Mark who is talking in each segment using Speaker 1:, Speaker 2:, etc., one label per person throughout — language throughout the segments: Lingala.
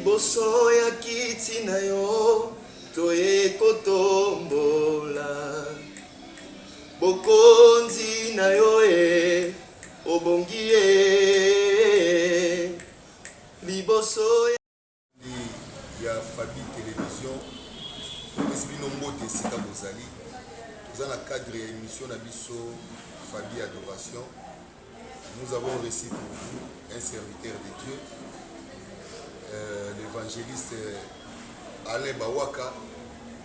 Speaker 1: liboso ya kiti na yo toye kotombola bokonzi na yo obongi liboso
Speaker 2: ya Fabi Télévision esbino mbote sika bozali dans le cadre ya émission na biso Fabi Adoration. Nous avons reçu pour vous un serviteur de Dieu, l'évangéliste Alain Bawaka.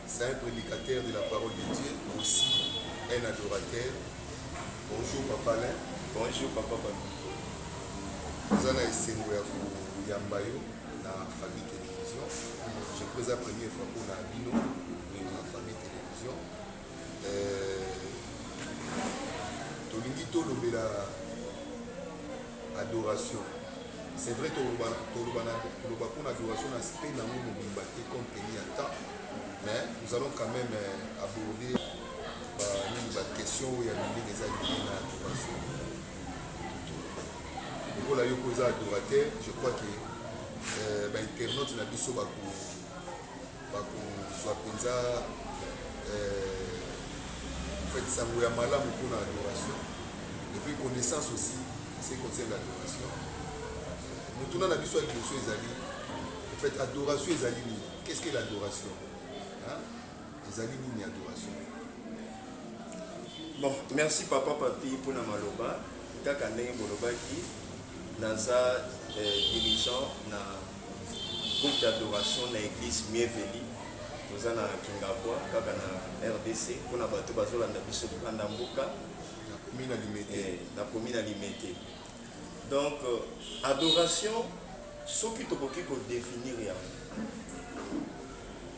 Speaker 2: C'est un prédicateur de la parole de Dieu, aussi un adorateur. Bonjour Papa Alain.
Speaker 1: Bonjour Papa Papi.
Speaker 2: Nous avons essayé de Yambayo na Fabi Télévision. Je présente la première fois pour la Bino na Fabi Télévision. Tolingi Tolobela adoration. C'est vrai que Tolobana adoration n'a pas de contenu à temps. Mais nous allons quand même aborder la question où il y a des adoration. Pour la Yokoza adorateur, je crois que l'internaute n'a pas soit penza en fait ça vous a mal pour l'adoration. Et puis connaissance aussi, c'est concerne l'adoration. Nous tournons la mission avec les amis. En fait, adoration et amis. Qu'est-ce que l'adoration? Les amis ni adoration.
Speaker 1: Bon, merci Papa Papi pour la maloba. Kaka ndenge bolobaki naza dirigeant na groupe d'adoration na église Mieveli. Nous avons Kingabwa, kaka na RDC, pour na bato bazolanda biso libanda mboka na commune à Limité. Donc adoration, ce qui te peut définir rien.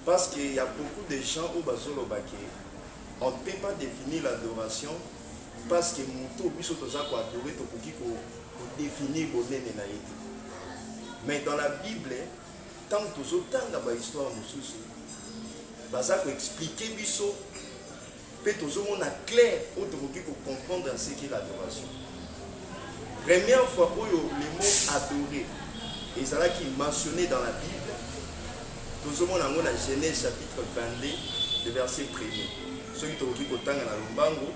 Speaker 1: Parce qu'il y a beaucoup de gens au bazolo baké, on ne peut pas définir l'adoration parce que muto biso toza ko adorer to koki ko définir bonene na yete. Mais dans la Bible, tant tozo tanga ba histoire mususu baza ko expliquer biso pe tozo mona clair o to koki ko comprendre ce qu'est l'adoration. Première fois où le mot adorer et ça là qui est mentionné dans la Bible, tozo mona ngona Genèse chapitre 22 le verset 1er. Ceux qui toki ko tanga na lombango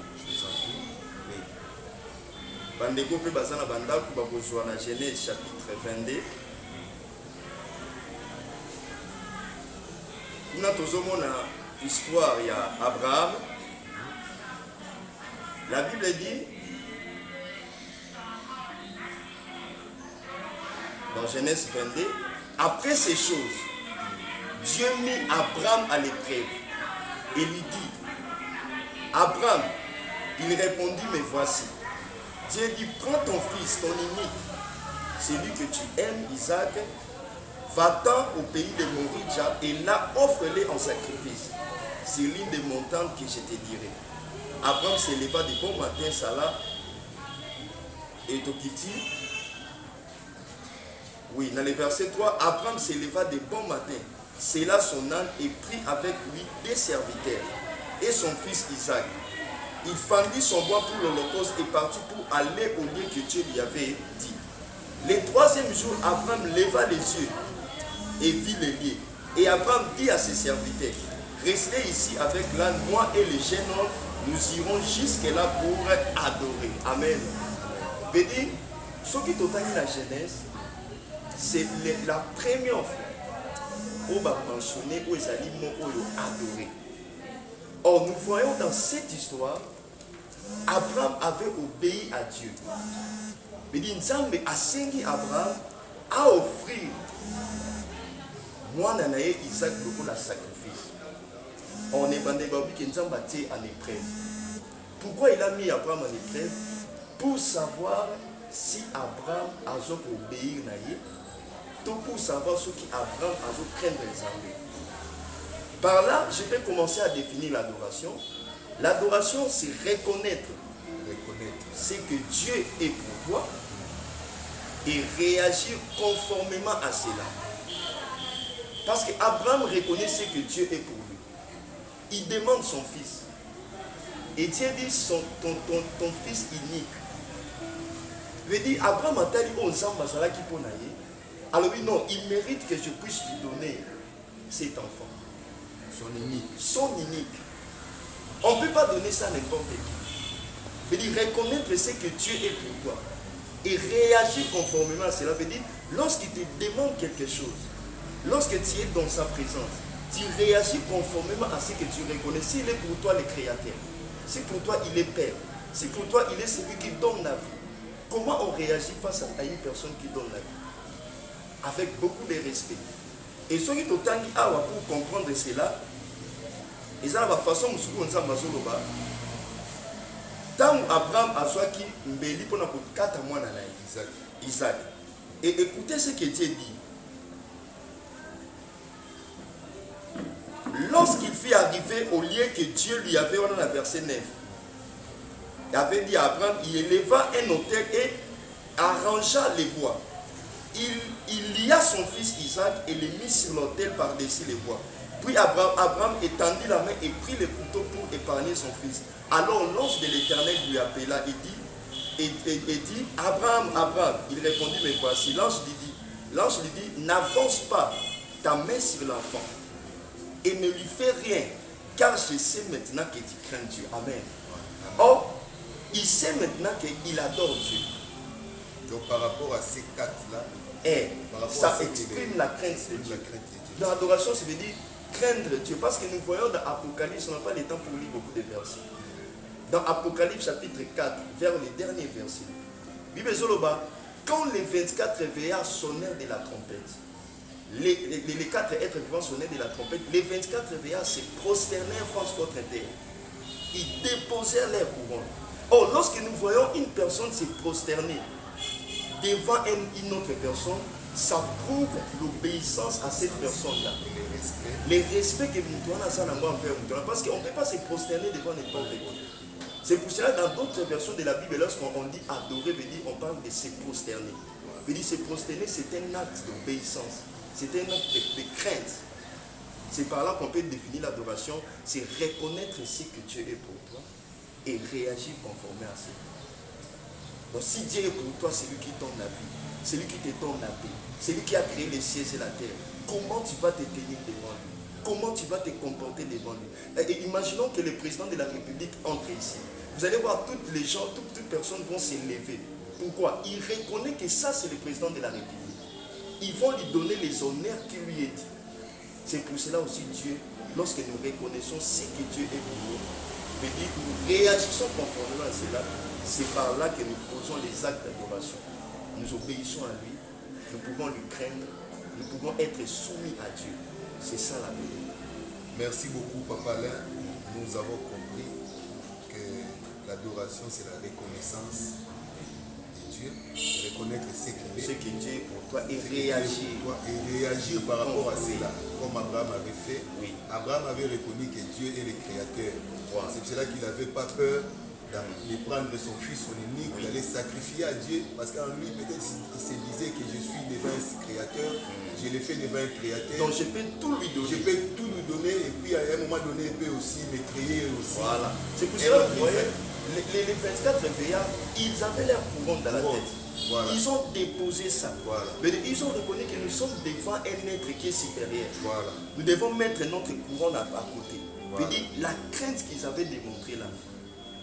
Speaker 1: bandeko pe bazana bandako bakozwa na Genèse chapitre 22. Kuna tozomona histoire ya Abraham. La Bible dit dans Genèse 22, après ces choses, Dieu mit Abraham à l'épreuve et lui dit, Abraham, il répondit, mais voici. Dieu dit, prends ton fils, ton unique, celui que tu aimes, Isaac, va-t'en au pays de Moridja et là offre-les en sacrifice sur l'une des montagnes que je te dirai. Abraham s'éleva de bon matin, Salah et Tokiti. Oui, dans le verset 3, Abraham s'éleva de bon matin, scella son âne et prit avec lui des serviteurs et son fils Isaac. Il fendit son bois pour l'holocauste et partit pour aller au lieu que Dieu lui avait dit. Le troisième jour, Abraham leva les yeux et vit le lieu. Et Abraham dit à ses serviteurs, restez ici avec l'âne, moi et les jeunes hommes, nous irons jusque-là pour adorer. Amen. Béni, ce qui totali la Genèse, c'est la première fois où on va mentionner où ils allaient adorer. Or, nous voyons dans cette histoire, Abraham avait obéi à Dieu. Béni, Nzambe a sengi Abraham à offrir moi nanaye Isaac pour la sacrifice. On est bandé babi que Nzambe a été en épreuve. Pourquoi il a mis Abraham en épreuve? Pour savoir si Abraham a obéi naye, tout pour savoir ce qu'Abraham a craindre Nzambe. Par là, je vais commencer à définir l'adoration. L'adoration, c'est reconnaître ce que Dieu est pour toi et réagir conformément à cela. Parce qu'Abraham reconnaît ce que Dieu est pour lui. Il demande son fils. Et Dieu dit ton fils unique. Il veut dire Abraham a dit aux Zamba qui pour naïe. Alors oui, non, il mérite que je puisse lui donner cet enfant.
Speaker 2: Son unique.
Speaker 1: Son unique. On ne peut pas donner ça à n'importe qui. Veut dire reconnaître ce que Dieu est pour toi et réagir conformément à cela. Veut dire lorsqu'il te demande quelque chose, lorsque tu es dans sa présence, tu réagis conformément à ce que tu reconnais. S'il est pour toi le Créateur, si pour toi il est Père, si pour toi il est celui qui donne la vie, comment on réagit face à une personne qui donne la vie? Avec beaucoup de respect. Et ceux qui t'ont dit pour comprendre cela, ils ont la façon dont ils ont tant Abraham a choisi Mbeli pour 4 mois dans Isaac. Et écoutez ce que Dieu dit. Lorsqu'il fut arrivé au lieu que Dieu lui avait, on a le verset 9, il avait dit à Abraham, il éleva un autel et arrangea les bois. Il lia son fils Isaac et le mit sur l'autel par-dessus les bois. Puis Abraham étendit la main et prit le couteau pour épargner son fils. Alors l'ange de l'Éternel lui appela et dit, Abraham, Abraham. Il répondit, mais voici. L'ange lui dit, n'avance pas ta main sur l'enfant et ne lui fais rien, car je sais maintenant que tu crains Dieu. Amen. Or, il sait maintenant qu'il adore Dieu.
Speaker 2: Donc par rapport à ces 4-là,
Speaker 1: ça exprime la crainte de Dieu. Dans l'adoration, ça veut dire craindre Dieu. Parce que nous voyons dans Apocalypse, on n'a pas le temps pour lire beaucoup de versets. Dans Apocalypse chapitre 4, vers les derniers versets, Bible Zoloba, quand les 24 veillards sonnèrent de la trompette, les 4 êtres vivants sonnaient de la trompette, les 24 veillards se prosternèrent face contre terre. Ils déposèrent leur couronne. Or, lorsque nous voyons une personne se prosterner devant une autre personne, ça prouve l'obéissance à cette personne-là. Les respects que nous devons faire, parce qu'on ne peut pas se prosterner devant n'importe qui. C'est pour cela dans d'autres versions de la Bible, lorsqu'on dit adorer, on parle de se prosterner. Se prosterner, c'est un acte d'obéissance, c'est un acte de crainte. C'est par là qu'on peut définir l'adoration, c'est reconnaître ce que Dieu est pour toi et réagir conformément à ça. Donc si Dieu est pour toi, c'est lui qui donne la vie, c'est lui qui te donne la paix, c'est lui qui a créé les cieux et la terre. Comment tu vas te tenir devant lui? Comment tu vas te comporter devant lui? Et imaginons que le président de la République entre ici. Vous allez voir, toutes les gens, toutes personnes vont s'élever. Pourquoi? Il reconnaît que ça, c'est le président de la République. Ils vont lui donner les honneurs qui lui est dit. C'est pour cela aussi Dieu, lorsque nous reconnaissons ce que Dieu est pour nous, nous réagissons conformément à cela. C'est par là que nous posons les actes d'adoration. Nous obéissons à lui, nous pouvons lui craindre, nous pouvons être soumis à Dieu. C'est ça la vérité.
Speaker 2: Merci beaucoup, Papa Alain. Nous avons compris que l'adoration, c'est la reconnaissance de Dieu, reconnaître ce
Speaker 1: que Dieu est pour toi et réagir.
Speaker 2: Et réagir par rapport à cela, comme Abraham avait fait.
Speaker 1: Oui.
Speaker 2: Abraham avait reconnu que Dieu est le Créateur.
Speaker 1: Wow.
Speaker 2: C'est pour cela qu'il n'avait pas peur de prendre son fils, son unique, d'aller sacrifier à Dieu, parce qu'en lui, peut-être, il se disait que je suis devant un créateur, je l'ai fait devant un créateur.
Speaker 1: Donc je peux tout lui donner.
Speaker 2: Je peux tout lui donner, et puis à un moment donné, il peut aussi me créer aussi.
Speaker 1: Voilà. C'est pour cela que vous voyez, les 24 veillards, ils avaient leur couronne dans la tête. Voilà. Ils ont déposé ça.
Speaker 2: Voilà.
Speaker 1: Mais ils ont reconnu que nous sommes devant un être qui est supérieur.
Speaker 2: Voilà.
Speaker 1: Nous devons mettre notre couronne à côté.
Speaker 2: Voilà.
Speaker 1: La crainte qu'ils avaient démontrée là,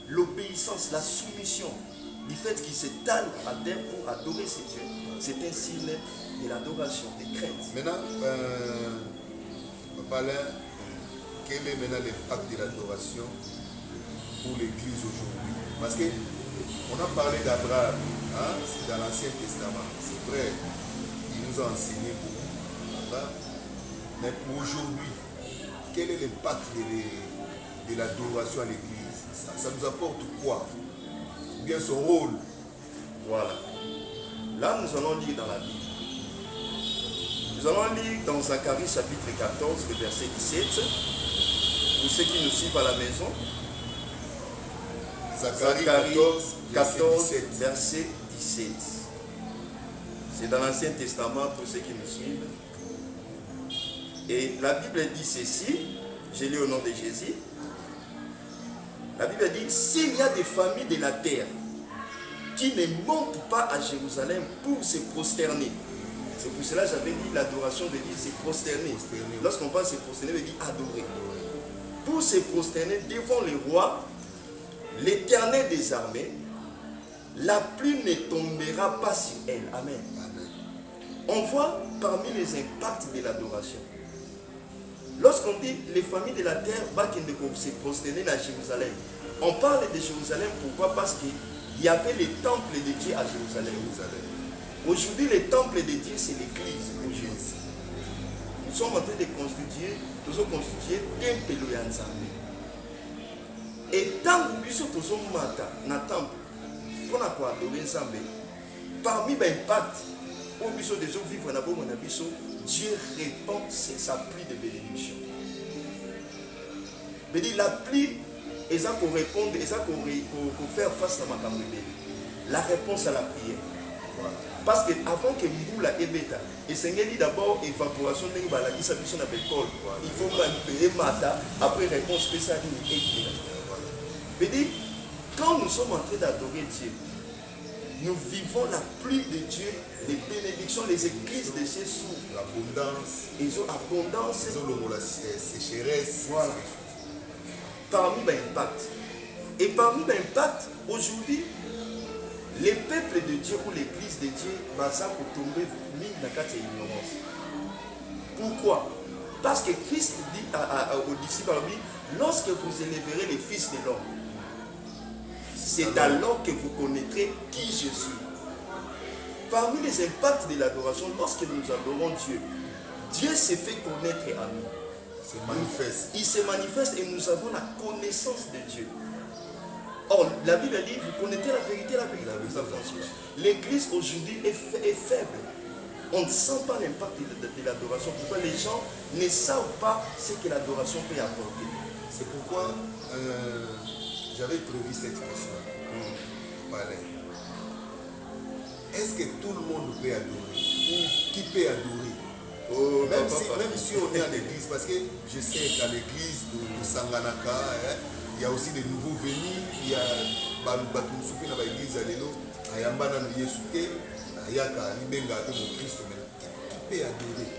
Speaker 1: l'obéissance, la soumission, du fait qu'ils s'étalent à terre pour adorer ces dieux, c'est un signe de l'adoration, de crainte.
Speaker 2: Maintenant, Papa Alain, quel est maintenant l'impact de l'adoration pour l'Église aujourd'hui? Parce qu'on a parlé d'Abraham, hein, c'est dans l'Ancien Testament, c'est vrai, il nous a enseigné beaucoup, mais pour aujourd'hui, quel est l'impact de l'adoration à l'Église? Ça nous apporte quoi? Ou bien son rôle?
Speaker 1: Voilà. Là, nous allons lire dans la Bible. Nous allons lire dans Zacharie chapitre 14, le verset 17. Pour ceux qui nous suivent à la maison.
Speaker 2: Zacharie
Speaker 1: 14, verset 17. C'est dans l'Ancien Testament pour ceux qui nous suivent. Et la Bible dit ceci. Je lis au nom de Jésus. La Bible dit, s'il y a des familles de la terre qui ne montent pas à Jérusalem pour se prosterner C'est pour cela que j'avais dit l'adoration veut dire c'est prosterner. Lorsqu'on parle de se prosterner, veut dire adorer. Pour se prosterner devant le roi, l'Éternel des armées, la pluie ne tombera pas sur elle. Amen. On voit parmi les impacts de l'adoration. Lorsqu'on dit les familles de la terre vont se prosterner à Jérusalem, on parle de Jérusalem pourquoi? Parce qu'il y avait les temples de Dieu à Jérusalem. Aujourd'hui, les temples de Dieu, c'est l'église. Nous sommes en train de constituer temple de Nzambe. Et tant que nous sommes dans le temple, pour adorer Nzambe, parmi les impacts, Dieu répand sa pluie de bénédiction. La pluie, c'est pour répondre, c'est pour faire face à ma caméra. La réponse à la prière. Parce que avant que Mboula ebeta, et Seigneur dit d'abord évaporation de la il faut payer mata, après réponse spéciale. Quand nous sommes en train d'adorer Dieu, nous vivons la pluie de Dieu, les bénédictions, les églises de Dieu s'ouvrent.
Speaker 2: L'abondance.
Speaker 1: Ils ont abondance.
Speaker 2: Ils ont la sécheresse.
Speaker 1: Voilà. Parmi les impacts. Et parmi les impacts, aujourd'hui, les peuples de Dieu ou l'église de Dieu va tomber dans la ignorance. Pourquoi? Parce que Christ dit aux disciples, lorsque vous élèverez les fils de l'homme, c'est alors que vous connaîtrez qui je suis. Parmi les impacts de l'adoration, lorsque nous adorons Dieu, Dieu s'est fait connaître à nous. Il se manifeste et nous avons la connaissance de Dieu. Or, la Bible dit, vous connaissez la vérité vous affranchit. L'église aujourd'hui est faible. On ne sent pas l'impact de l'adoration. Pourquoi les gens ne savent pas ce que l'adoration peut apporter.
Speaker 2: C'est pourquoi j'avais prévu cette question. Est-ce que tout le monde peut adorer? Ou qui peut adorer? Même si on est à l'église, parce que je sais qu'à l'église de Sanganaka, il y a aussi des nouveaux venus, il y a Batumsuki dans l'église à l'élo, il y a Mbana Yesuke, il y a Libenga de Christ, mais qui peut adorer?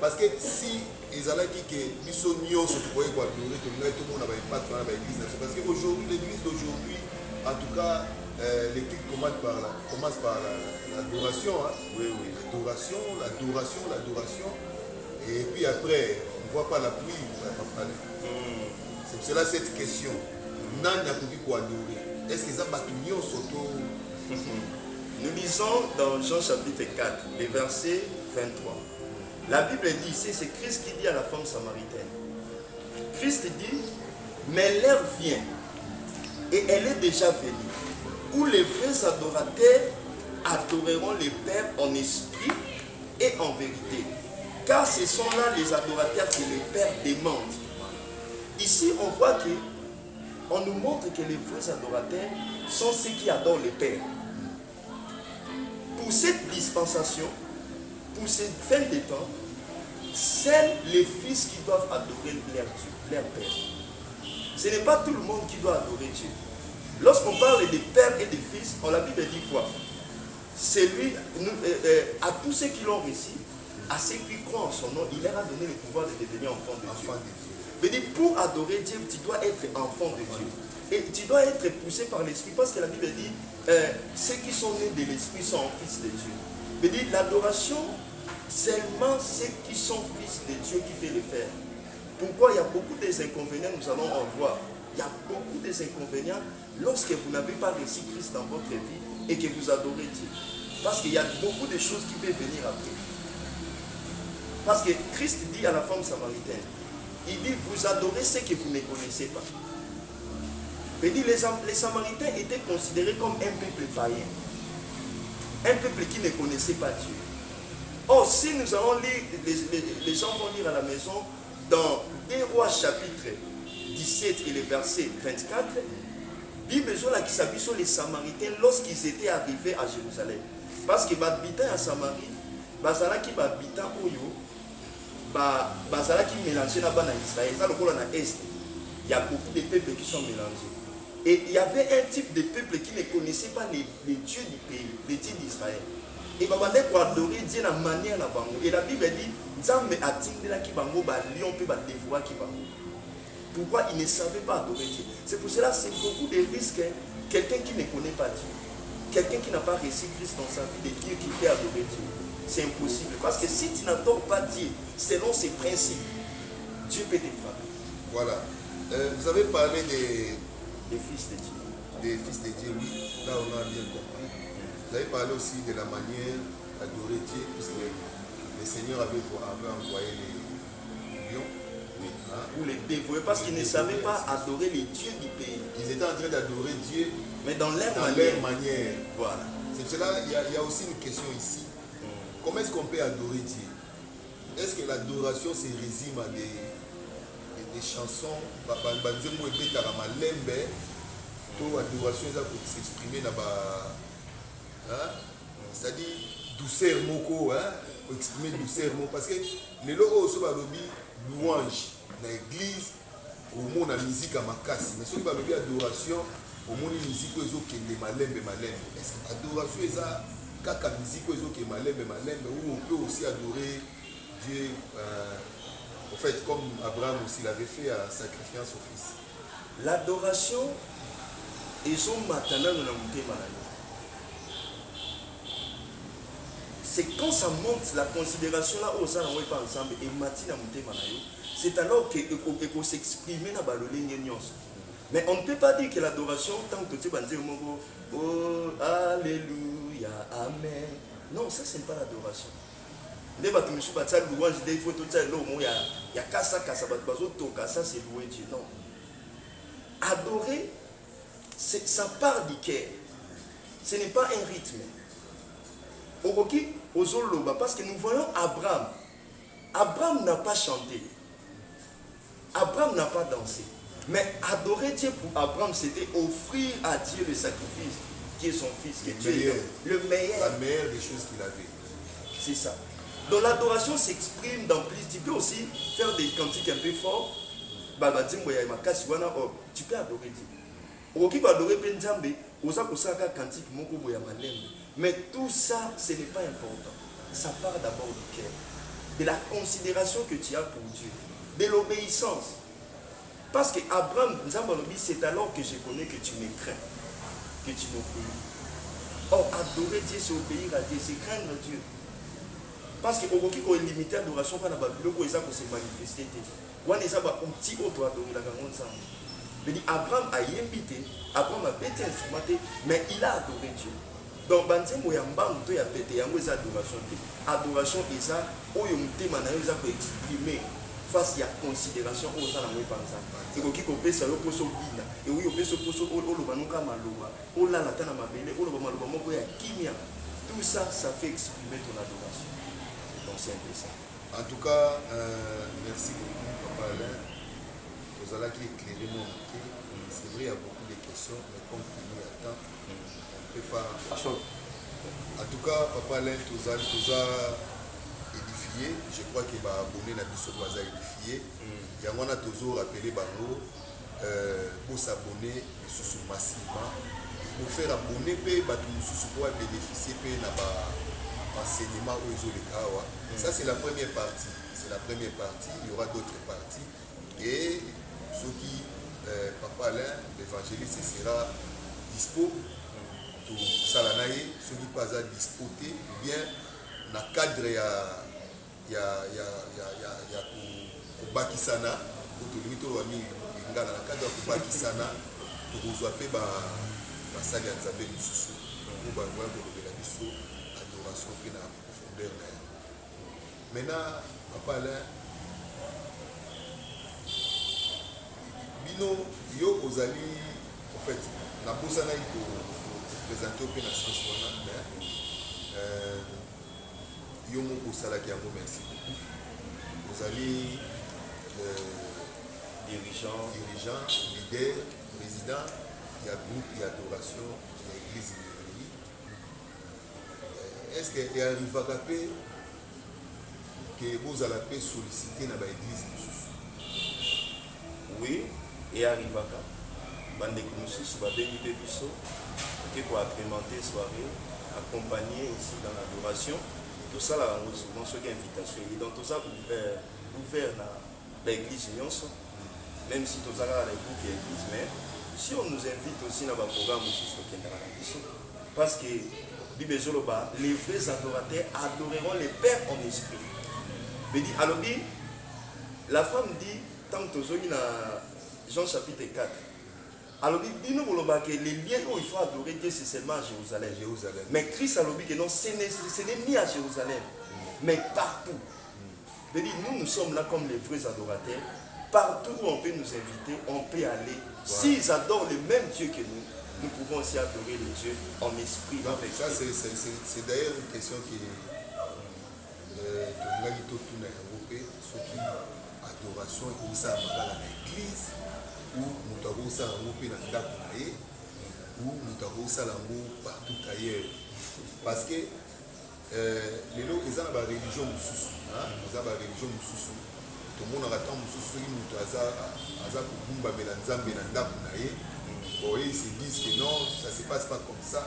Speaker 2: Parce que si ils allaient dire que nous sommes mieux, ce qu'on pourrait adorer, tout le monde n'a pas de l'église. Parce qu'aujourd'hui, l'église d'aujourd'hui, en tout cas, l'église commence par l'adoration. Oui. L'adoration. Et puis après, on ne voit pas la pluie, on ne va pas parler. C'est pour cela cette question. Nana Kouki quoi adorer? Est-ce que ça va tout surtout?
Speaker 1: Nous lisons dans Jean chapitre 4, les versets 23. La Bible dit, c'est Christ qui dit à la femme samaritaine. Christ dit, mais l'heure vient, et elle est déjà venue, où les vrais adorateurs adoreront le Père en esprit et en vérité. Car ce sont là les adorateurs que le Père demande. Ici, on voit qu'on nous montre que les vrais adorateurs sont ceux qui adorent le Père. Pour cette dispensation, pour cette fin des temps, seuls les fils qui doivent adorer leur Dieu, leur Père. Ce n'est pas tout le monde qui doit adorer Dieu. Lorsqu'on parle de Père et de Fils, la Bible dit quoi? C'est lui, à tous ceux qui l'ont reçu, à ceux qui croient en son nom, il leur a donné le pouvoir de devenir enfant de Dieu. Mais pour adorer Dieu, tu dois être enfant de Dieu. Et tu dois être poussé par l'Esprit, parce que la Bible dit, ceux qui sont nés de l'Esprit sont fils de Dieu. Mais dit, l'adoration, seulement ceux qui sont fils de Dieu qui peuvent le faire. Pourquoi il y a beaucoup d'inconvénients, nous allons en voir. Il y a beaucoup d'inconvénients lorsque vous n'avez pas reçu Christ dans votre vie et que vous adorez Dieu. Parce qu'il y a beaucoup de choses qui peuvent venir après. Parce que Christ dit à la femme samaritaine, il dit, vous adorez ceux que vous ne connaissez pas. Il dit, les Samaritains étaient considérés comme un peuple païen. Un peuple qui ne connaissait pas Dieu. Or, si nous allons lire, les gens vont lire à la maison, dans 2 Rois chapitre 17 et le verset 24, Bible qui s'habille sur les Samaritains lorsqu'ils étaient arrivés à Jérusalem. Parce que les habitants à Samarie, les habitants Oyo, qui mélangent là-bas dans Israël, il y a beaucoup de peuples qui sont mélangés. Et il y avait un type de peuple qui ne connaissait pas les dieux du pays, les dieux d'Israël. Et babandé pour adorer Dieu la manière la bango. Et la Bible dit, Nzambe atindelaki bango ba lion pe ba dévoaki bango. Pourquoi ils ne savaient pas adorer Dieu? C'est pour cela c'est beaucoup de risques. Quelqu'un qui ne connaît pas Dieu, quelqu'un qui n'a pas reçu Christ dans sa vie, de dire qu'il peut adorer Dieu. C'est impossible. Parce que si tu n'adores pas Dieu selon ses principes, Dieu peut te frapper.
Speaker 2: Voilà. Vous avez parlé des
Speaker 1: fils de Dieu.
Speaker 2: Des fils de Dieu, oui. Là, on a bien compris. Vous avez parlé aussi de la manière d'adorer Dieu, puisque le Seigneur avait envoyé les lions.
Speaker 1: Oui. Hein? Pour les dévouer, parce qu'ils ne savaient pas adorer les dieux du pays.
Speaker 2: Ils étaient en train d'adorer Dieu,
Speaker 1: mais dans leur
Speaker 2: manière.
Speaker 1: Voilà.
Speaker 2: C'est pour cela qu'il y a aussi une question ici. Comment est-ce qu'on peut adorer Dieu? Est-ce que l'adoration se résume à des chansons, adoration pour s'exprimer c'est-à-dire douceur moko, pour exprimer douceur moko, parce que les logos aussi louange dans l'église au monde la musique à makasi, mais ceux qui parlent adoration au monde la musique qui est malembe. Est-ce que l'adoration est ça kaka musique qui est malembe ou on peut aussi adorer Dieu en fait comme Abraham aussi l'avait fait à sacrifier son fils?
Speaker 1: L'adoration et son matana dans c'est quand ça monte la considération là où ça n'envoie pas ensemble et matina c'est alors qu'il faut s'exprimer dans le ligne. Mais on ne peut pas dire que l'adoration tant que tu vas dire oh alléluia amen, non, ça c'est pas l'adoration. Les bâtiments me suis battu louange il faut tout ça l'eau il y a kasa ça c'est louer Dieu. Non, adorer ça part du cœur, ce n'est pas un rythme. Parce que nous voyons Abraham. Abraham n'a pas chanté. Abraham n'a pas dansé. Mais adorer Dieu pour Abraham, c'était offrir à Dieu le sacrifice qui est son fils, qui est Dieu, le meilleur.
Speaker 2: La meilleure des choses qu'il avait.
Speaker 1: C'est ça. Donc l'adoration s'exprime dans plus. Tu peux aussi faire des cantiques un peu forts. Tu peux adorer Dieu. Tu peux adorer Benjambe. Mais tout ça, ce n'est pas important. Ça part d'abord du cœur. De la considération que tu as pour Dieu. De l'obéissance. Parce que Abraham, c'est alors que je connais que tu me crains. Que tu m'obéis. Or, adorer Dieu, c'est obéir à Dieu, c'est craindre Dieu. Parce que au qui est limité à l'adoration, on a se manifester. On a outil auto adorer la grande ensemble. Abraham a invité, Abraham a été instrumenté, mais il a adoré Dieu. Donc, il y a pété, adoration. Adoration est ça, où il y a exprimer face à la considération aux gens qui pensent. C'est qui peut se reposer au bina. Et oui, on peut se poser au Lobanuka Maloba, au Lalatana Mabele, au Lobamaloba Moko ya Kimia. Tout ça, ça fait exprimer ton adoration. Donc, c'est un peu ça.
Speaker 2: En tout cas, merci beaucoup, Papa Alain. Vous allez éclairer mon côté. C'est vrai, il y a beaucoup de questions, mais comme il y a temps, on ne peut pas. En tout cas, Papa Alain, tout ça édifié. Je crois qu'il va abonner à Bissot Waza édifié. Il y a un toujours rappelé Bango pour s'abonner massivement. Pour faire abonner, pour bénéficier de l'enseignement aux Kawa. Ça, c'est la première partie. C'est la première partie. Il y aura d'autres parties. Et ceux qui, Papa Alain, l'évangéliste, sera dispo. Tout ça, ceux qui pas à disposer, bien, dans le cadre, il y a Bakisana, pour tout le monde, dans le cadre de Bakisana, pour vous appeler la salle de Nzambe Moussou, pour vous appeler la adoration et la profondeur. Maintenant, Papa Alain, Bino, yo ozali, en fait, la Bosana pour présenter au pays dans ce sens-là, yo moko salaki yango merci beaucoup. Ozali dirigeant, leader, président, il y a groupe, il y a adoration, il y a église de est-ce qu'il arrive à rappeler que vous allez solliciter dans l'église?
Speaker 1: Oui, et arrive à quand bande de Koumoussous, va bénir Bisso, qui pour agrémenter soirée accompagner aussi dans l'adoration. Tout ça, là, souvent, c'est une invitation. Et donc, tout ça, ouvert dans l'église, même si tout ça, là, les groupes et l'église, mais si on nous invite aussi dans le programme aussi, parce que les vrais adorateurs adoreront les pères en esprit. Alors, la femme dit, tant que tu dans Jean chapitre 4, alors il nous que les lieux où il faut adorer Dieu, c'est seulement à Jérusalem. Mais Christ a dit que non, ce n'est ni à Jérusalem, mais partout. Nous sommes là comme les vrais adorateurs. Partout où on peut nous inviter, on peut aller. S'ils adorent le même Dieu que nous pouvons aussi adorer le Dieu en esprit.
Speaker 2: Non, mais ça, c'est d'ailleurs une question qui est adoration et ça dans l'église ou nous avons ça en groupe dans la ou nous avons ça partout ailleurs. Parce que les gens ils ont la religion mususu, ils ont la religion mususu. Tout le monde a tant mususu qui nous a kubumba melanzambe na ndaku na ye. Bon, ils se disent que non, ça se passe pas comme ça.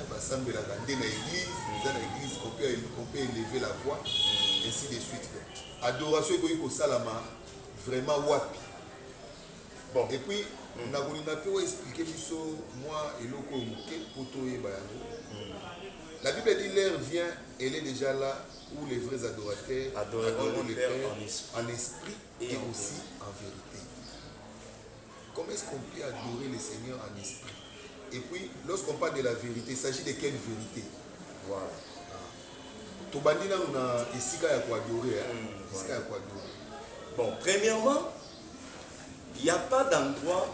Speaker 2: Bassambe la grande l'église, dans l'église qu'on peut élever la voix, ainsi de suite. Adoration et salama vraiment wapi. Bon, et puis on a pu expliquer moi et l'autre la Bible dit l'heure vient, elle est déjà là où les vrais adorateurs adoreront le Père en esprit et aussi en vérité. Comment est-ce qu'on peut adorer le Seigneur en esprit? Et puis, lorsqu'on parle de la vérité, il s'agit de quelle vérité? Voilà. Tobandina, on a ici qu'il y a quoi adorer.
Speaker 1: Bon, premièrement, il n'y a pas d'endroit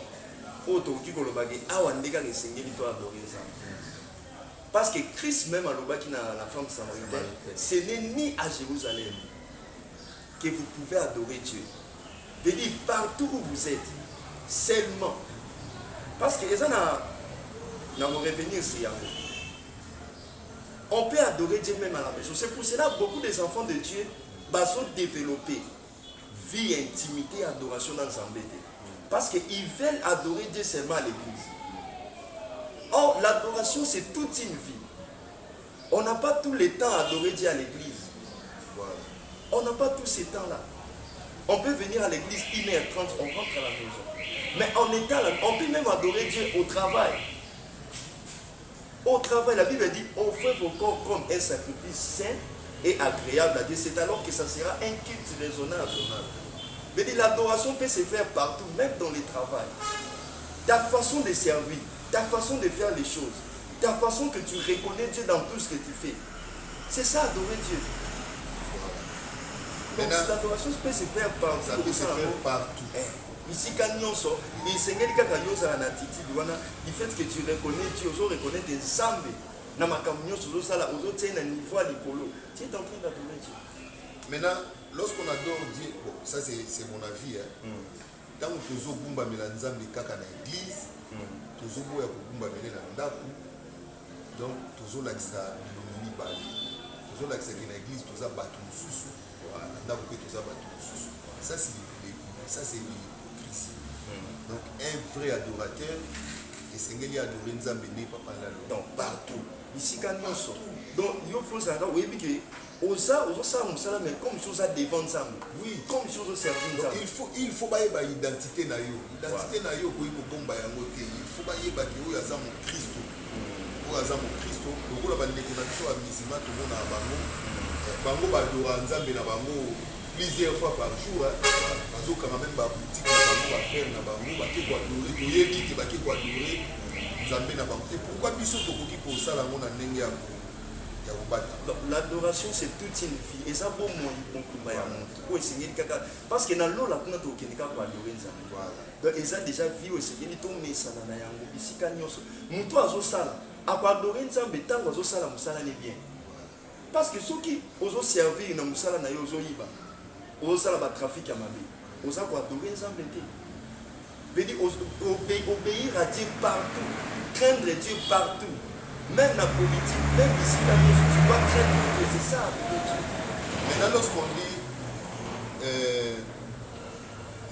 Speaker 1: où tu peux adorer le Seigneur. Parce que Christ même a la femme samaritaine, ce n'est ni à Jérusalem que vous pouvez adorer Dieu. Je dis partout où vous êtes, seulement. Parce que les gens vont revenir ici. On peut adorer Dieu même à la maison. C'est pour cela que beaucoup des enfants de Dieu sont développés vie, intimité, adoration dans Zambété. Parce qu'ils veulent adorer Dieu seulement à l'église. Or, l'adoration, c'est toute une vie. On n'a pas tout le temps à adorer Dieu à l'église. Voilà. On n'a pas tout ce temps-là. On peut venir à l'église 1h30, on rentre à la maison. Mais en étant là, on peut même adorer Dieu au travail. Au travail, la Bible dit, offrez vos corps comme un sacrifice saint et agréable à Dieu. C'est alors que ça sera un culte raisonnable. Mais l'adoration peut se faire partout, même dans le travail. Ta façon de servir, ta façon de faire les choses, ta façon que tu reconnais Dieu dans tout ce que tu fais. C'est ça, adorer Dieu. Donc l'adoration peut se faire partout.
Speaker 2: Ça peut se faire partout.
Speaker 1: Ici, quand nous sommes, il Seigneur dit que la attitude, du fait que tu reconnais Dieu, tu reconnais tes âmes. Dans ma camion, tu es à niveau à l'ipolo. Tu es en train d'adorer Dieu.
Speaker 2: Maintenant, lorsqu'on adore Dieu, bon, ça c'est mon avis. Tant que tu as Gumba Melanzambe kaka na l'église, tu as Gumba Melanzambe donc tu as l'accès Lumini Bali, tu as l'accès à l'église, tu as battu Soussou, tu as battu Soussou. Ça c'est l'hypocrisie. Donc un vrai adorateur, et c'est qu'il y a adoré Nzambe ne papa là.
Speaker 1: Donc partout. Ici quand nous sommes. Donc il faut savoir oui que osa ça mais comme chose à devant ça. Oui, comme chose au service ça.
Speaker 2: Il faut pas y identité na yo. Identité na yo ko bomba yango te. Il faut pas y ba que oyo aza mon Christ. Oyo aza mon Christ. Lokola ba ndeko na biso ba musulman to mona bango. Bango ba dora Nzambe na bango plusieurs fois par jour. Bazo quand même ba boutique na bango ba faire na bango ba ke kwa adorer. To yebi ke ba ke kwa adorer Nzambe na bango. Et pourquoi biso to koki ko sala ngona ndenge ya
Speaker 1: l'adoration c'est toute une vie et ça bon moi parce que dans l'eau là on a tout qui n'est pas adorer Nzambe donc ils ont déjà vu aussi il tout mais ça na yango ici quand nyonso muto azo sala adorer Nzambe tango azo sala musala ne bien parce que ceux qui ozo servir na musala na yo ozo yiba ozo sala ba trafic ya mabe ozo ko adorer Nzambe te veut dire obéir à Dieu partout craindre Dieu partout. Même la politique, même ici, tu dois craindre Dieu, c'est ça.
Speaker 2: Maintenant, lorsqu'on dit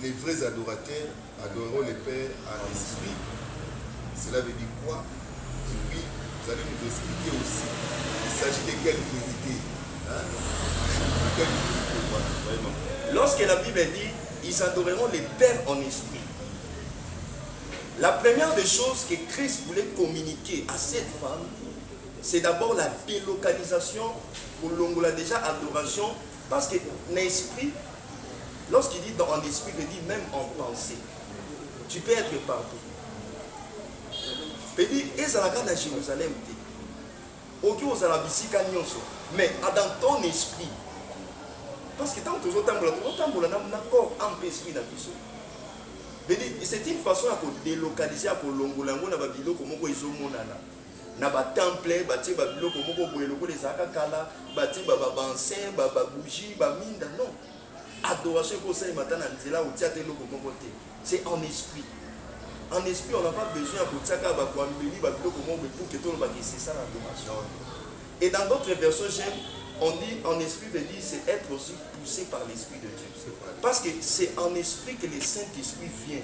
Speaker 2: les vrais adorateurs adoreront le Père en esprit, cela veut dire quoi? Et puis, vous allez nous expliquer aussi, il s'agit de quelle vérité, hein? De quelle vérité, voilà, vraiment.
Speaker 1: Lorsque la Bible dit, ils adoreront les pères en esprit. La première des choses que Christ voulait communiquer à cette femme, c'est d'abord la délocalisation pour l'ongola déjà adoration, parce que l'esprit, lorsqu'il dit en esprit, il dit même en pensée. Tu peux être partout. Il dit, ils sont à Jérusalem. Ok, aux Arabisika nyonso, mais dans ton esprit. Parce que tant que tu as un corps en esprit dans c'est une façon de délocaliser pour l'ongolango na babilo comme ils ont na ba temple bati babilo comme boyeloko les akakala bati baba bansin baba bougie ba minda non adoration ko ça matin na nzela ou tia telo comme côté c'est en esprit. En esprit on n'a pas besoin pour tiaka ba ko ambeli babilo comme pour que tout le monde c'est ça l'adoration. Et dans d'autres versions j'aime on dit en esprit veut dire c'est être aussi poussé par l'esprit de Dieu. Parce que c'est en esprit que le Saint-Esprit vient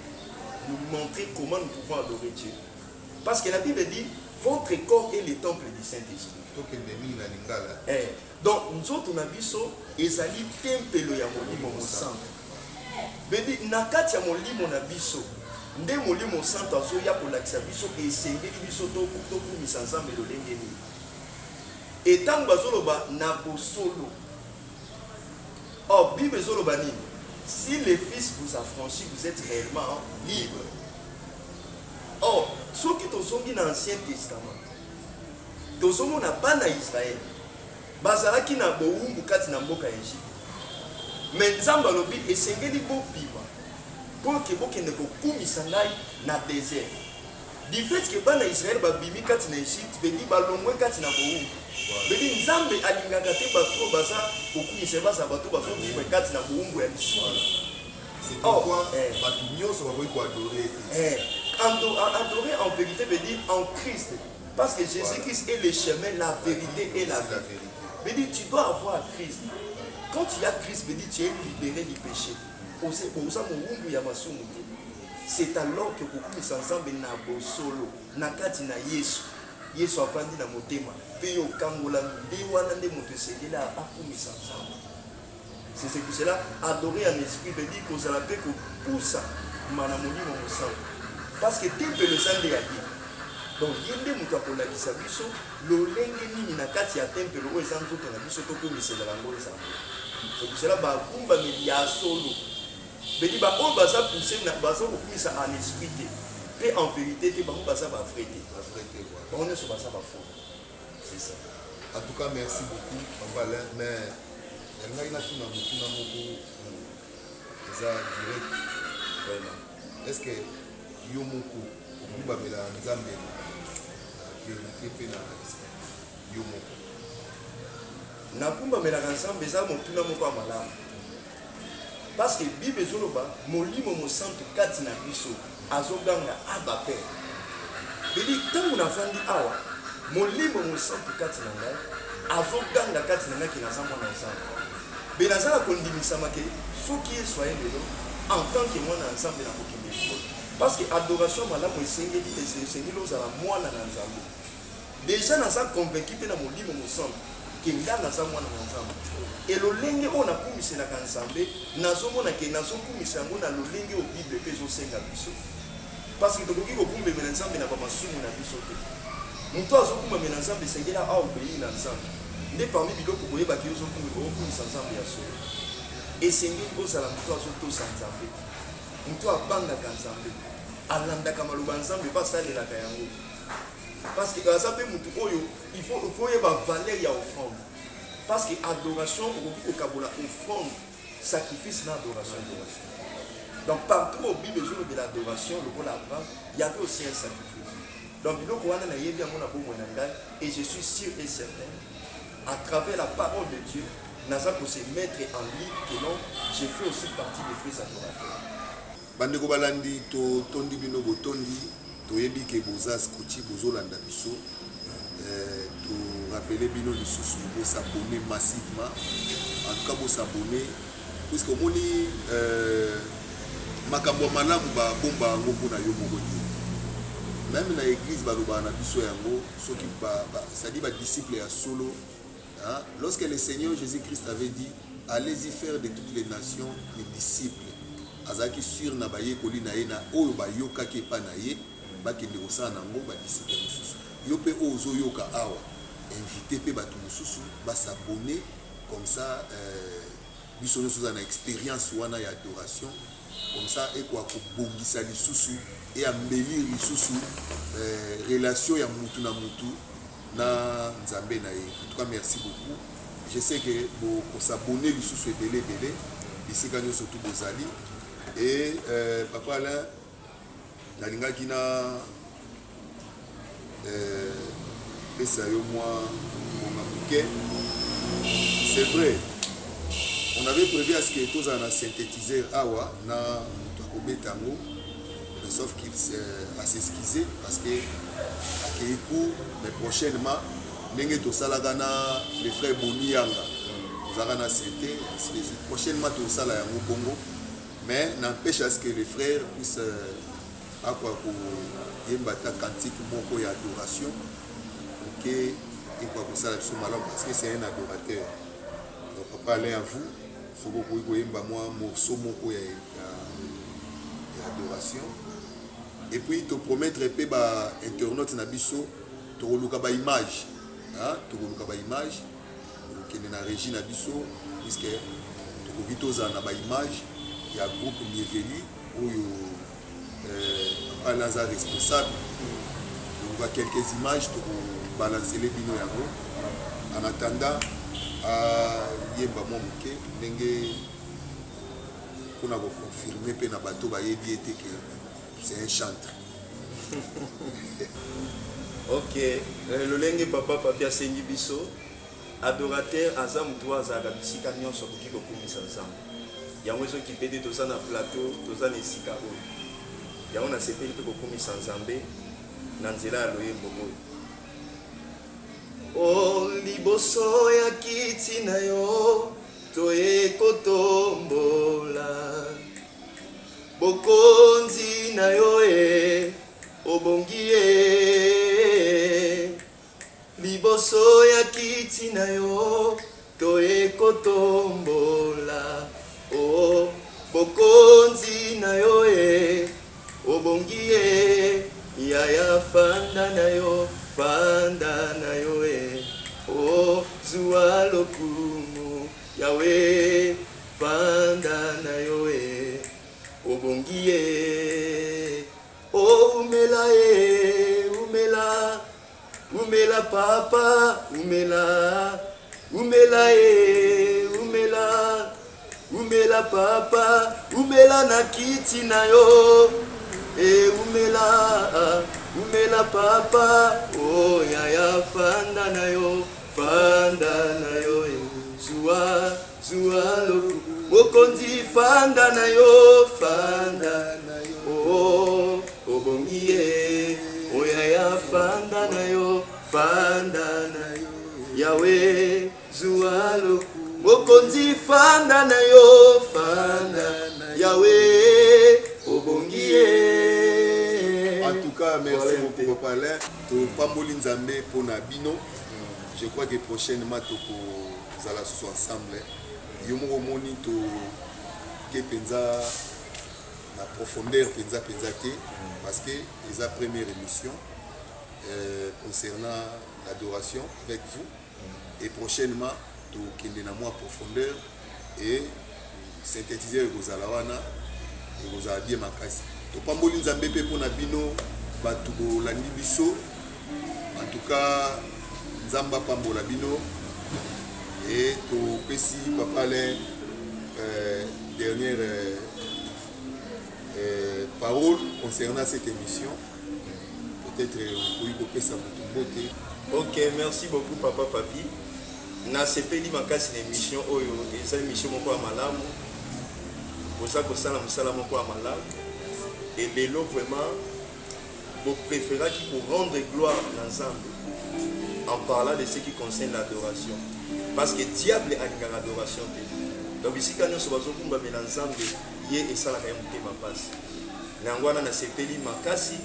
Speaker 1: nous montrer comment nous pouvons adorer Dieu. Parce que la Bible dit votre corps est le temple du Saint-Esprit. Donc nous autres on a biso ezali tempelo ya molimo mosanto. Bedi nakati ya molimo na biso nde molimo santo azoya kolakisa biso esengeli biso to kumisa nzambe lolenge nini. Et tant que na bosolo. Or, Bible zolobani, si le Fils vous a franchi, vous êtes réellement libre. Or, ceux qui sont dans l'Ancien Testament, tous ceux qui n'ont pas en Israël, bazalaki na boumbu kati na mboka Égypte. Mais nzamba lobi esengeli bo pima pour que bokende ko kumisa ngai na désert. Du fait que bana Israël babimi kati na Égypte, bedi balongwe kati na boumbu. Bedi nzambe alingaka te bato baza okumisa baza bato bazo vivre kati na boumbu ya lisusu.
Speaker 2: C'est pourquoi bato nyonso bakoki ko adorer.
Speaker 1: Adorer en vérité veut dire en Christ. Parce que Jésus-Christ est le chemin, la vérité et la vie. Veut dire tu dois avoir Christ. Quand tu as Christ, veut dire tu es libéré du péché. C'est alors que beaucoup ensemble na bosolo na kati na Yesu. Yesu afandi na motema. Pe yo kangola nde wana nde moto sedela akumisa ensemble. C'est ce que cela adorer en esprit veut dire que ça peut que poussa mana molimo mosanto. Parce que temple le sang de Yaki. Donc yende moto akolakisa biso lolenge nini na kati ya temple o ezanzo to na biso to komisela la ngolo santo. C'est que cela ba kumba media solo. Bedi ba on baza pousser na baza ko kumisa en esprit et en vérité te ba on baza ba frete. On est sur baza ba faux. C'est ça.
Speaker 2: En tout cas merci beaucoup Pambala mais ngai na tuna mutuna moko za direct vraiment. Est-ce que yo moko kumba mela nzambe vérité pe na yo moko
Speaker 1: na kumba mela nzambe za mutuna moko amala. Parce que Bible ezoloba molimo mosanto kati na biso azoganga aba pe. Bili tangu na fandi awa molimo mosanto kati na ngai azoganga kati na ngai ki nazambo na nzambe. Benazala kondimisa make soki esoye lelo en tant que mwana nzambe na kokende fo. Parce que adoration malamu esengeli esengeli ozala mwana na nzambe. Déjà naza convaincu pe na molimo mosanto ke nga naza mwana na nzambe. Et lolenge on a kumisela ka nzambe nazomona ke nazokumisa yango na lolenge o Bible pe ezosenga biso. Parce que tokoki kokumba mena nzambe na bamasumu na biso te. Muto azokumba mena nzambe sengela a obéir na nzambe. Nde parmi biloko boyebaki ozokumisa nzambe ya solo. Esengeli ozala muto azotosa nzambe. Muto abangaka nzambe. Alandaka maloba nzambe basalelaka yango. Parce que aza mpe mutu oyo il faut yeba valeur ya offrande. Parce que adoration au Kabola offrande sacrifice na adoration. Donc partout au Bible jour de l'adoration le bon Abraham il y avait aussi un sacrifice. Donc biloko wana na yebi yango na bomo na ngai et je suis sûr et certain à travers la parole de Dieu naza ko se mettre en lui que non j'ai fait aussi partie des frères adorateurs.
Speaker 2: Bandeko balandi to tondi bino botondi to yebi ke boza skuti bozolanda biso to rappeler bino lisusu bo s'abonner massivement en tout cas bo s'abonner puisque au moni makambo malamu ba bomba ngo mpona yo moko même dans l'église baloba na biso yango soki c'est-à-dire ba disciple ya solo hein? Lorsque le Seigneur Jésus-Christ avait dit allez-y faire de toutes les nations les disciples azaki sur na baye koli na ye na oyo bayoka ke pa na ye bakende kosala nango ba disciple mosusu yo pe ozo yoka awa invité pe bato mosusu s'abonner comme ça biso nyonso na expérience wana ya adoration comme ça et quoi kobongisa lisusu et embellir lisusu relation ya mutu na mutu na nzambe na ye. En tout cas merci beaucoup. Je sais que pour s'abonner lisusu ebele ici quand surtout bozali et papa là nalingaki na pesa yo moi c'est vrai. On avait prévu à ce que tous en a synthétisé awa na Tokobetango, mais sauf qu'il s'est s'excuser parce que mais prochainement ndenge to salagana les frères Bonianga zagana synthé prochainement to sala yango bongo mais n'empêche à ce que les frères puissent akwa ko yemba ta cantique moko ya adoration OK et quoi pour ça sur malam parce que c'est un adorateur. Donc papa allez à vous faut beaucoup koyemba moi morceau moko ya adoration et puis te promettre pe ba internaute na biso to luka ba image hein to luka ba image qui na régie na biso puisque to kobitoza na ba image ya groupe Mieveli oyo papa Lazare responsable on voit quelques images to balancer les bino yango en attendant yemba mo moke ndenge kuna ko confirmer pe na bato ba yebi ete que c'est un chantre.
Speaker 1: OK, le lenge papa papi asengi biso adorateur azam toi azaka bisika nyonso koki kokumisa nzambe. Yango so kipede to sana plateau to sana esika oyo. Yango na sepeli pe kokumisa nzambe na nzela ya loyembo oyo. O liboso ya kiti na yo toye kotombola bokonzi na yo obongi liboso ya kiti na yo toye kotombola o bokonzi na yo obongi yaya fanda na yo o zuwa lokumu yawe fanda na yo obongi o umela umela papa umela papa umela na kiti na yo umela papa oh yaya fanda na yo zuwa loku mokonzi fanda na yo oh obongi oh yaya fanda na yo yawe zuwa loku mokonzi fanda na yo yawe obongi.
Speaker 2: En tout cas, merci beaucoup papa Alain. To pamboli nzambe pona bino. Je crois que prochainement to ko zala sous ensemble. Yo mo moni to ke penza la profondeur penza te parce que c'est la première émission concernant l'adoration avec vous et prochainement to kende na moi profondeur et synthétiser vos alawana et vos bien makasi. To pamboli nzambe pe pona bino batu bolandi biso. En tout cas nzamba pambola bino et to pesi papa Alain dernière parole concernant cette émission. Peut-être oui pesa mutumbote.
Speaker 1: OK, merci beaucoup papa papi. Na sepeli makasi na émission oyo eza émission moko ya malamu. Boza ko sala musala moko ya malamu. Et lelo vraiment vous préférez qui pour rendre gloire à l'ensemble en parlant de ce qui concerne l'adoration. Parce que diable a une adoration. Donc ici quand nous sommes l'ensemble, il y a ça la ma passe. Nangwana na sepeli makasi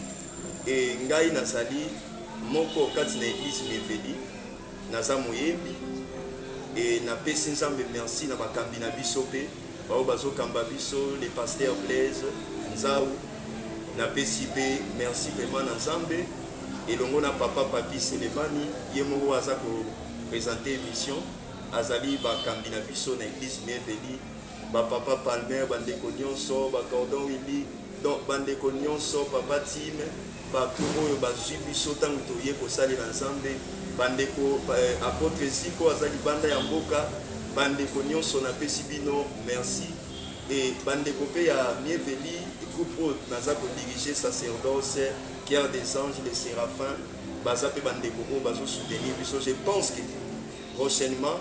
Speaker 1: et ngai nazali moko kati na église Meveli naza moyembi et napesi nzambe merci na bakambi na biso pe bao bazokamba biso les pasteurs Blaise Nzau napesi pe merci vraiment na nzambe elongo na papa Papi Selevani ye moko aza ko présenter émission azali bakambi na biso na église Meveli ba papa Palmer bandeko nyonso ba cordon Willy donc bandeko nyonso papa Tim ba oyo bazwi biso tango toye kosalela nzambe bandeko apôtre Ziko azali banda ya mboka bandeko nyonso napesi bino merci et bandeko pe ya Meveli groupe naza ko diriger sacerdoce Cœur des anges les séraphins baza pe bandeko oyo bazo soutenir biso. Je pense que prochainement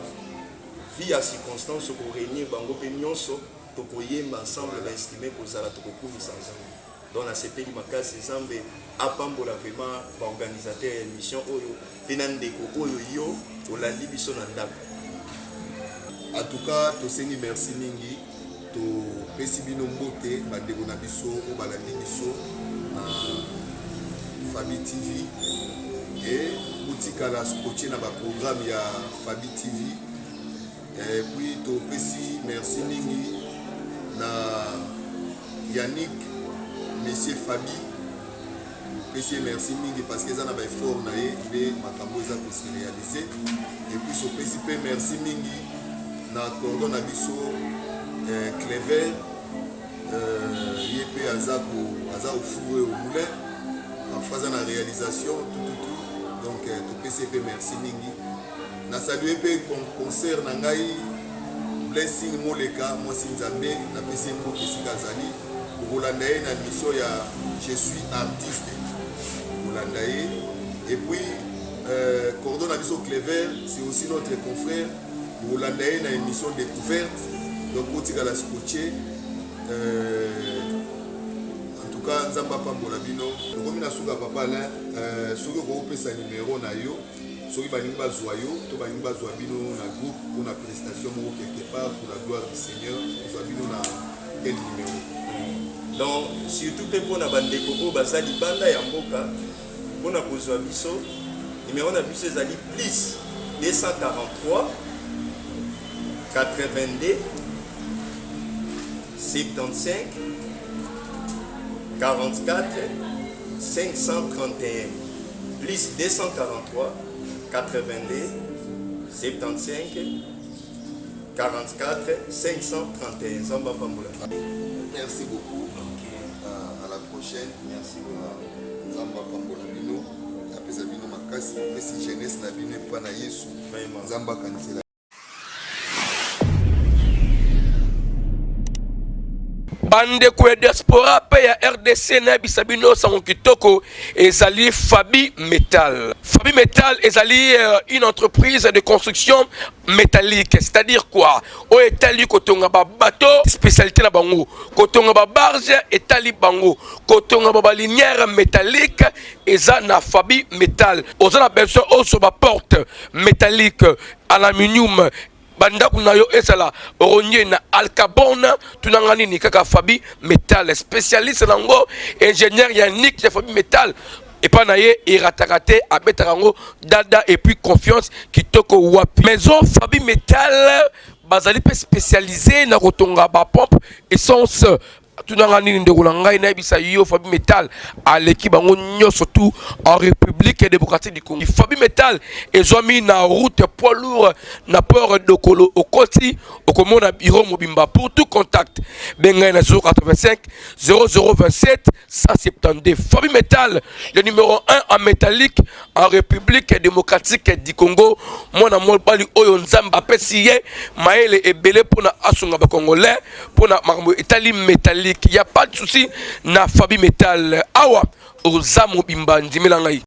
Speaker 1: vie à circonstance ko réunir bango pe nyonso to koyemba ensemble ba estimer ko zala to kokumisa nzambe dans la sepeli makasi nzambe apambola vraiment ba organisateur ya émission oyo pe na ndeko oyo yo olandi biso na ndako.
Speaker 2: En tout cas tosengi merci mingi to pesi bino mbote bandeko na biso o balandi biso Fabi TV et Boutikala scotché na ba programme ya Fabi TV et puis to pesi merci mingi na Yannick Monsieur Fabi pesi merci mingi parce que ça na ba effort na ye be makambo za ko se réaliser et puis so pesi pe merci mingi na cordon na biso Clever yep aza au four au moulin en faisant la réalisation tout donc tout PCP merci mingi na saluer pe concert na ngai Blessing Moleka moi Sinzambe na PC Mbo Kisikazali Rolanda na mission ya je suis artiste Rolanda et puis cordon na biso Clever c'est aussi notre confrère Rolanda na émission découverte donc Boutikala scotché en tout cas nzamba pambola bino komi na suka papa là soki ko pesa numéro na yo soki baningi bazwa yo to baningi bazwa bino na groupe pour la prestation moko quelque part pour la gloire du Seigneur bazwa bino na quel numéro
Speaker 1: donc surtout pe pona bandeko ko bazali banda ya mboka pona kozwa biso numéro na biso ezali plus 243 82 75 44 531 plus 243 82 75 44 531 Zamba Pambola.
Speaker 2: Merci beaucoup. À la prochaine.
Speaker 1: Merci beaucoup.
Speaker 2: Zamba Pambola bino apesa bino makasi pesi jeunesse na bino pa na Yesu. Zamba kanisela.
Speaker 3: Bande kwe diaspora pe ya RDC na bisabino sango kitoko ezali Fabi Metal. Fabi Metal ezali une entreprise de construction métallique, c'est-à-dire quoi? O etali kotonga ba bateau spécialité na bango, kotonga ba barge etali bango, kotonga ba linière métallique eza na Fabi Metal. Oza na besoin oso ba porte métallique aluminium banda kuna yo esala ronye na alcarbone tunangani ni kaka Fabi Metal spécialiste nango ingénieur Yannick de Fabi Metal et pas naie iratakate abetarango dada et puis confiance kitoko wapi maison Fabi Metal bazali pe spécialisé na kotonga ba pompe essence tunangani ndekula ngai na bisa yo Fabi Metal à l'équipe bango nyoso tout en République démocratique du Congo. Fabi Metal ezomi na route poids lourd na port de Kolo au Koti au komona bureau mobimba pour tout contact bengai na 085 0027 172. Fabi Metal le numéro 1 en métallique en République démocratique du Congo. Mona molbali oyo nzamba pesiye maele ebele pona asunga ba congolais pona marmo etali métallique. Il n'y a pas de souci na Fabi Metal awa ozamu bimba ndimela ngai.